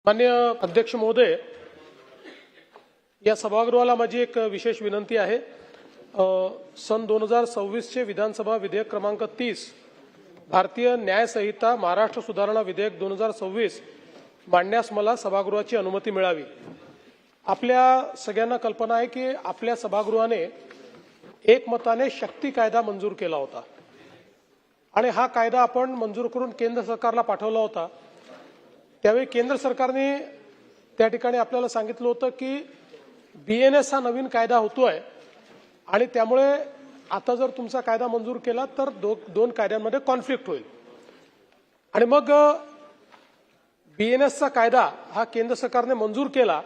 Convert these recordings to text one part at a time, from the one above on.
माननीय अध्यक्ष महोदय, या सभागृहाला माझी एक विशेष विनंती आहे। सन 2026 चे विधानसभा विधेयक क्रमांक 30 भारतीय न्याय संहिता महाराष्ट्र सुधारणा विधेयक 2026 मांडण्यास मला सभागृहाची अनुमती मिळावी। आपल्या सगळ्यांना कल्पना आहे की आपल्या सभागृहाने एकमताने शक्ती कायदा मंजूर केला होता आणि हा कायदा आपण मंजूर करून केंद्र सरकारला पाठवला होता। त्यावेळी केंद्र सरकारने त्या ठिकाणी आपल्याला सांगितलं होतं की बीएनएस हा नवीन कायदा होतोय आणि त्यामुळे आता जर तुमचा कायदा मंजूर केला तर दोन कायद्यांमध्ये कॉन्फ्लिक्ट होईल आणि मग बीएनएसचा कायदा हा केंद्र सरकारने मंजूर केला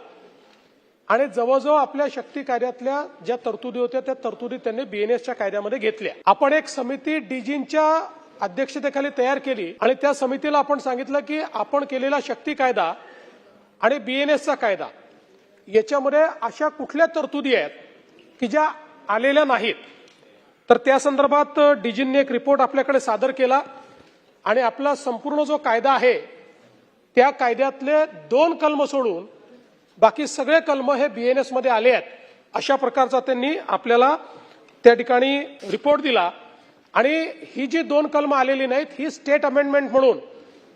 आणि जवळजवळ आपल्या शक्ती कायद्यातल्या ज्या तरतुदी होत्या त्या तरतुदी त्यांनी बीएनएसच्या कायद्यामध्ये घेतल्या। आपण एक समिती डीजींच्या अध्यक्षतेखाली तयार केली आणि त्या समितीला आपण सांगितलं की आपण केलेला शक्ती कायदा आणि बीएनएसचा कायदा याच्यामध्ये अशा कुठल्या तरतुदी आहेत की ज्या आलेल्या नाहीत। तर त्या संदर्भात डीजींनी एक रिपोर्ट आपल्याकडे सादर केला आणि आपला संपूर्ण जो कायदा आहे त्या कायद्यातले 2 कलम सोडून बाकी सगळे कलम हे बीएनएस मध्ये आले आहेत अशा प्रकारचा त्यांनी आपल्याला त्या ठिकाणी रिपोर्ट दिला आणि ही जी 2 कलम आलेली नाहीत ही स्टेट अमेंडमेंट म्हणून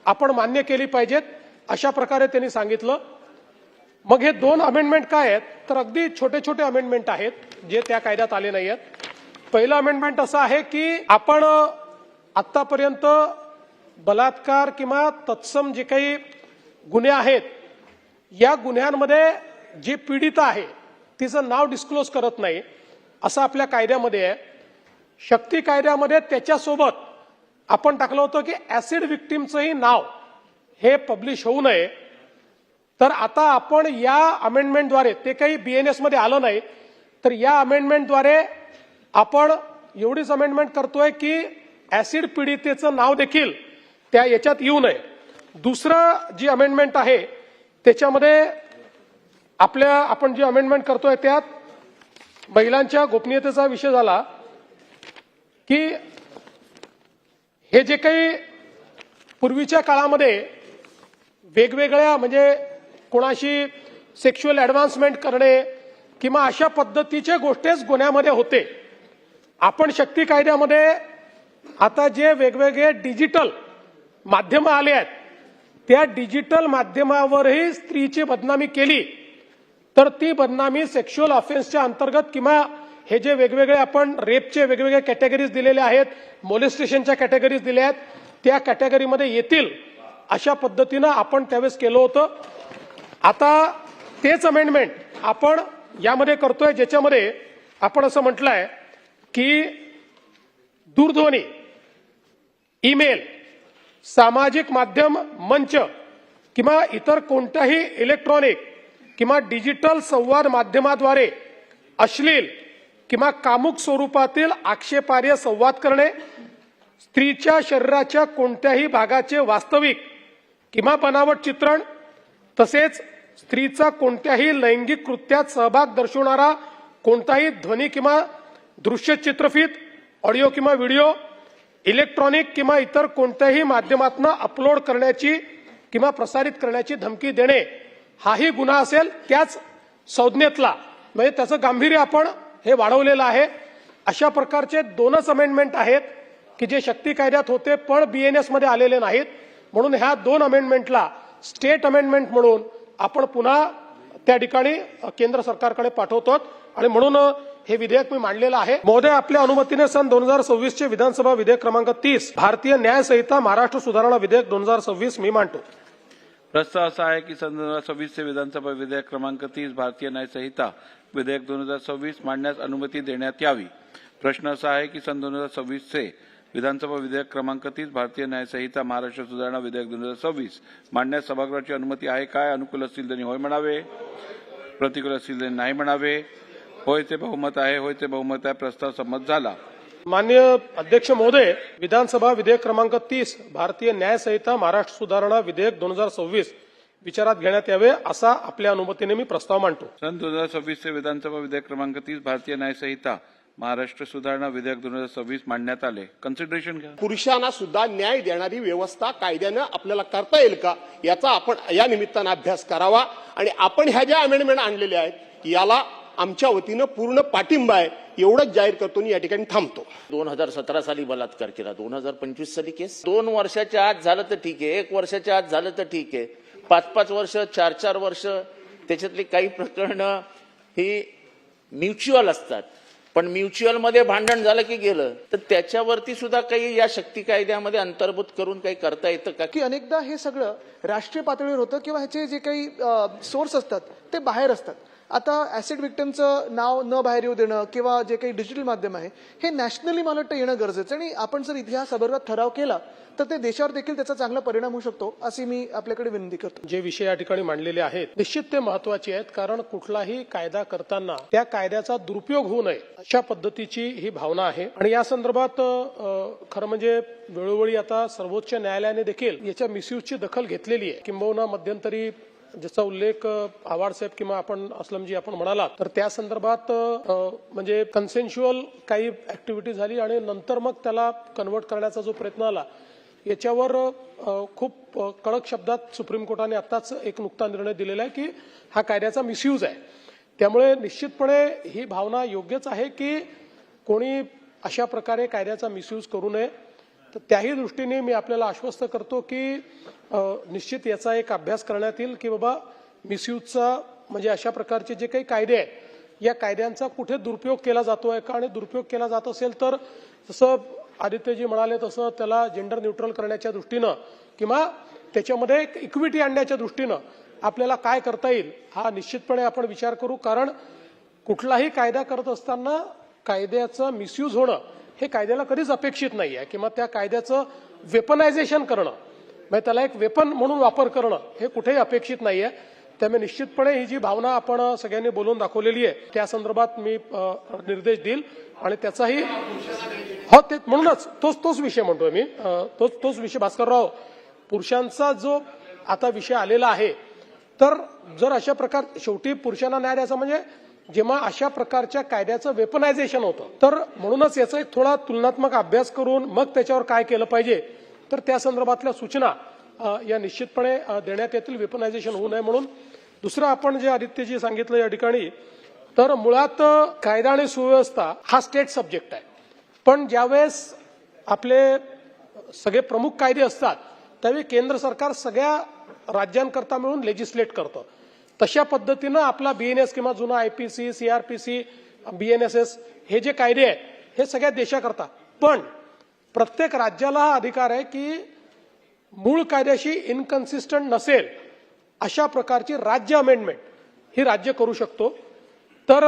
आपण मान्य केली पाहिजेत अशा प्रकारे त्यांनी सांगितलं। मग हे 2 अमेंडमेंट काय आहेत तर अगदी छोटे छोटे अमेंडमेंट आहेत जे त्या कायद्यात आले नाही आहेत। पहिलं अमेंडमेंट असं आहे की आपण आतापर्यंत बलात्कार किंवा तत्सम जे काही गुन्हे आहेत या गुन्ह्यांमध्ये जी पीडिता आहे तिचं नाव डिस्क्लोज करत नाही असं आपल्या कायद्यामध्ये आहे। शक्ती कायद्यामध्ये त्याच्यासोबत आपण टाकलं होतं की ऍसिड विक्टिमचंही नाव हे पब्लिश होऊ नये। तर आता आपण या अमेंडमेंटद्वारे ते काही बीएनएस मध्ये आलं नाही तर या अमेंडमेंटद्वारे आपण एवढीच अमेंडमेंट करतोय की ऍसिड पीडितेचं नाव देखील त्या याच्यात येऊ नये। दुसरं जी अमेंडमेंट आहे त्याच्यामध्ये आपण जी अमेंडमेंट करतोय त्यात महिलांच्या गोपनीयतेचा विषय झाला की हे जे काही पूर्वीच्या काळामध्ये वेगवेगळ्या म्हणजे कोणाशी सेक्शुअल ऍडव्हान्समेंट करणे किंवा अशा पद्धतीच्या गोष्टीच गुन्ह्यामध्ये होते। आपण शक्ती कायद्यामध्ये आता जे वेगवेगळे डिजिटल माध्यम आले आहेत त्या डिजिटल माध्यमावरही स्त्रीची बदनामी केली तर ती बदनामी सेक्शुअल ऑफेन्सच्या अंतर्गत किंवा हे जे वेगवेगळे आपण रेपचे वेगवेगळे कॅटेगरीज दिलेले आहेत, मोलेस्टेशनच्या कॅटेगरीज दिल्या आहेत त्या कॅटेगरीमध्ये येतील अशा पद्धतीनं आपण त्यावेळेस केलं होतं। आता तेच अमेंडमेंट आपण यामध्ये करतोय ज्याच्यामध्ये आपण असं म्हटलंय की दूरध्वनी, ईमेल, सामाजिक माध्यम मंच किंवा इतर कोणत्याही इलेक्ट्रॉनिक किंवा डिजिटल संवाद माध्यमाद्वारे अश्लील किंवा कामुक स्वरूपातील आक्षेपार्ह संवाद करणे, स्त्रीच्या शरीराच्या कोणत्याही भागाचे वास्तविक किंवा बनावट चित्रण, तसेच स्त्रीचा कोणत्याही लैंगिक कृत्यात सहभाग दर्शवणारा कोणताही ध्वनी किंवा दृश्य चित्रफित, ऑडिओ किंवा व्हिडिओ इलेक्ट्रॉनिक किंवा इतर कोणत्याही माध्यमातून अपलोड करण्याची किंवा प्रसारित करण्याची धमकी देणे हाही गुन्हा असेल त्याच संज्ञेतला, म्हणजे त्याचं गांभीर्य आपण हे वाढवलेलं आहे। अशा प्रकारचे 2च अमेंडमेंट आहेत की जे शक्ती कायद्यात होते पण बीएनएस मध्ये आलेले नाहीत म्हणून ह्या 2 अमेंडमेंटला स्टेट अमेंडमेंट म्हणून आपण पुन्हा त्या ठिकाणी केंद्र सरकारकडे पाठवतो आणि म्हणून हे विधेयक मी मांडलेलं आहे। महोदय, आपल्या अनुमतीने सन 2026 चे विधानसभा विधेयक क्रमांक 30 भारतीय न्याय संहिता महाराष्ट्र सुधारणा विधेयक 2026 मी मांडतो। प्रस्ताव असा आहे की सन 2026 चे विधानसभा विधेयक क्रमांक 30 भारतीय न्याय संहिता विधेयक 2026 मांडण्यास अनुमती देण्यात यावी। प्रश्न असा आहे की सन 2026 चे विधानसभा विधेयक क्रमांक 30 भारतीय न्याय संहिता महाराष्ट्र सुधारणा विधेयक 2026 मांडण्यास सभागृहाची अनुमती आहे काय? अनुकूल असतील त्यांनी होय म्हणावे, प्रतिकूल असतील त्यांनी नाही म्हणावे। होयचे बहुमत आहे, होयचे बहुमत आहे, प्रस्ताव संमत झाला। माननीय अध्यक्ष महोदय, विधानसभा विधेयक क्रमांक 30 भारतीय न्याय संहिता महाराष्ट्र सुधारणा विधेयक 2026 विचारात घेण्यात यावे असा आपल्या अनुमतीने मी प्रस्ताव मांडतो। सन 2026 चे विधानसभा विधेयक क्रमांक 30 भारतीय न्याय संहिता महाराष्ट्र सुधारणा विधेयक 2026 मांडण्यात आले. कन्सिडरेशन घ्या. पुरुषांना सुद्धा न्याय देणारी व्यवस्था कायद्यानं आपल्याला करता येईल का याचा आपण या निमित्तानं अभ्यास करावा. आणि आपण ह्या ज्या अमेंडमेंट आणलेल्या आहेत याला आमच्या वतीनं पूर्ण पाठिंबा आहे एवढंच जाहीर करतो आणि या ठिकाणी थांबतो. 2017 साली बलात्कार केला, 2025 साली केस. 2 वर्षाच्या आत झालं तर ठीक आहे, 1 वर्षाच्या आत झालं तर ठीक आहे, 5-5 वर्ष, 4-4 वर्ष, त्याच्यातली काही प्रकरणं ही म्युच्युअल असतात. पण म्युच्युअल मध्ये भांडण झालं की गेलं तर त्याच्यावरती सुद्धा काही या शक्ती कायद्यामध्ये अंतर्भूत करून काही करता येतं का? की अनेकदा हे सगळं राष्ट्रीय पातळीवर होतं किंवा ह्याचे जे काही सोर्स असतात ते बाहेर असतात. आता ऍसिड विक्टिमचं नाव न बाहेर येऊ देणं किंवा जे काही डिजिटल माध्यम आहे हे नॅशनली मला वाटतं येणं गरजेचं आहे. आणि आपण जर इतिहास संदर्भात ठराव केला तर ते देशावर देखील त्याचा चांगला परिणाम होऊ शकतो अशी मी आपल्याकडे विनंती करतो. जे विषय या ठिकाणी मांडलेले आहेत निश्चित ते महत्वाचे आहेत, कारण कुठलाही कायदा करताना त्या कायद्याचा दुरुपयोग होऊ नये अशा पद्धतीची ही भावना आहे. आणि या संदर्भात खरं म्हणजे वेळोवेळी आता सर्वोच्च न्यायालयाने देखील याच्या मिसयूजची दखल घेतलेली आहे. किंबहुना मध्यंतरी ज्याचा उल्लेख आवाड साहेब किंवा आपण असलमजी आपण म्हणालात तर त्या संदर्भात म्हणजे कन्सेन्शुअल काही ऍक्टिव्हिटी झाली आणि नंतर मग त्याला कन्व्हर्ट करण्याचा जो प्रयत्न आला याच्यावर खूप कडक शब्दात सुप्रीम कोर्टाने आताच एक नुकता निर्णय दिलेला आहे की हा कायद्याचा मिसयूज आहे. त्यामुळे निश्चितपणे ही भावना योग्यच आहे की कोणी अशा प्रकारे कायद्याचा मिसयूज करू नये. तर त्याही दृष्टीने मी आपल्याला आश्वस्त करतो की निश्चित याचा एक अभ्यास करण्यात येईल की बाबा मिसयूजचा म्हणजे अशा प्रकारचे जे काही कायदे आहेत या कायद्यांचा कुठे दुरुपयोग केला जातोय का, आणि दुरुपयोग केला जात असेल तर जसं आदित्यजी म्हणाले तसं त्याला जेंडर न्यूट्रल करण्याच्या दृष्टीनं किंवा त्याच्यामध्ये एक इक्विटी आणण्याच्या दृष्टीनं आपल्याला काय करता येईल हा निश्चितपणे आपण विचार करू. कारण कुठलाही कायदा करत असताना कायद्याचं मिसयूज होणं हे कायद्याला कधीच अपेक्षित नाही आहे किंवा त्या कायद्याचं वेपनायझेशन करणं म्हणजे त्याला एक वेपन म्हणून वापर करणं हे कुठेही अपेक्षित नाही आहे. त्यामुळे निश्चितपणे ही जी भावना आपण सगळ्यांनी बोलून दाखवलेली आहे त्या संदर्भात मी निर्देश देईल आणि त्याचाही हो ते म्हणूनच तोच विषय म्हणतोय मी तोच विषय भास्करराव पुरुषांचा जो आता विषय आलेला आहे. तर जर अशा प्रकार शेवटी पुरुषांना न्याय द्यायचा म्हणजे जेव्हा अशा प्रकारच्या कायद्याचं वेपनायझेशन होतं तर म्हणूनच याचा एक थोडा तुलनात्मक अभ्यास करून मग त्याच्यावर काय केलं पाहिजे तर त्या संदर्भातल्या सूचना या निश्चितपणे देण्यात येतील वेपनायझेशन होऊ नये म्हणून. दुसरं आपण जे आदित्यजी सांगितलं या ठिकाणी तर मुळात कायदा आणि सुव्यवस्था हा स्टेट सब्जेक्ट आहे. पण ज्यावेळेस आपले सगळे प्रमुख कायदे असतात त्यावेळी केंद्र सरकार सगळ्या राज्यांकरता मिळून लेजिस्लेट करतं. तशा पद्धतीनं आपला बीएनएस किंवा जुना आयपीसी, सीआरपीसी, बीएनएसएस हे जे कायदे आहेत हे सगळ्या देशाकरता. पण प्रत्येक राज्याला हा अधिकार आहे की मूळ कायद्याशी इनकन्सिस्टंट नसेल अशा प्रकारची राज्य अमेंडमेंट ही राज्य करू शकतो. तर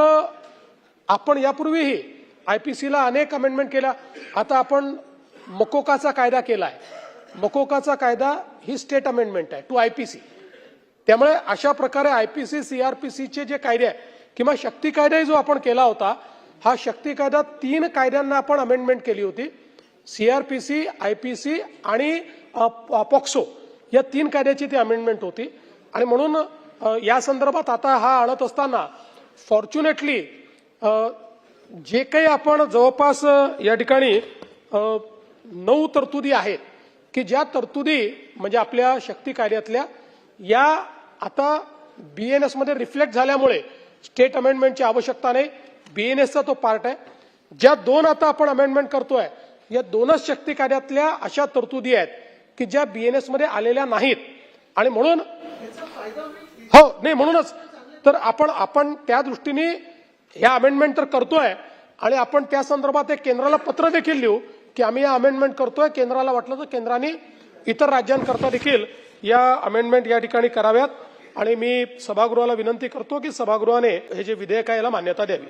आपण यापूर्वीही आयपीसीला अनेक अमेंडमेंट केल्या. आता आपण मकोकाचा कायदा केलाय. मकोकाचा कायदा ही स्टेट अमेंडमेंट आहे टू आयपीसी. त्यामुळे अशा प्रकारे आयपीसी, सीआरपीसीचे जे कायदे आहे किंवा शक्ती कायदाही जो आपण केला होता हा शक्ती कायदा 3 कायद्यांना आपण अमेंडमेंट केली होती. सीआरपीसी, आयपीसी आणि पॉक्सो या 3 कायद्याची ती अमेंडमेंट होती. आणि म्हणून या संदर्भात आता हा आणत असताना फॉर्च्युनेटली जे काही आपण जवळपास या ठिकाणी 9 तरतुदी आहेत की ज्या तरतुदी म्हणजे आपल्या शक्ती कायद्यातल्या या आता बीएनएस मध्ये रिफ्लेक्ट झाल्यामुळे स्टेट अमेंडमेंटची आवश्यकता नाही. बीएनएसचा तो पार्ट आहे. ज्या 2 आता आपण अमेंडमेंट करतोय या 2च शक्ती कायद्यातल्या अशा तरतुदी आहेत की ज्या बीएनएस मध्ये आलेल्या नाहीत. आणि म्हणून हो नाही म्हणूनच तर आपण त्या दृष्टीने ह्या अमेंडमेंट तर करतोय आणि आपण त्या संदर्भात एक केंद्राला पत्र देखील लिहू की आम्ही या अमेंडमेंट करतोय. केंद्राला वाटलं तर केंद्राने इतर राज्यांकरता देखील या अमेंडमेंट या ठिकाणी कराव्यात. आणि मी सभागृहाला विनंती करतो की सभागृहाने हे जे विधेयक आहे याला मान्यता द्यावी.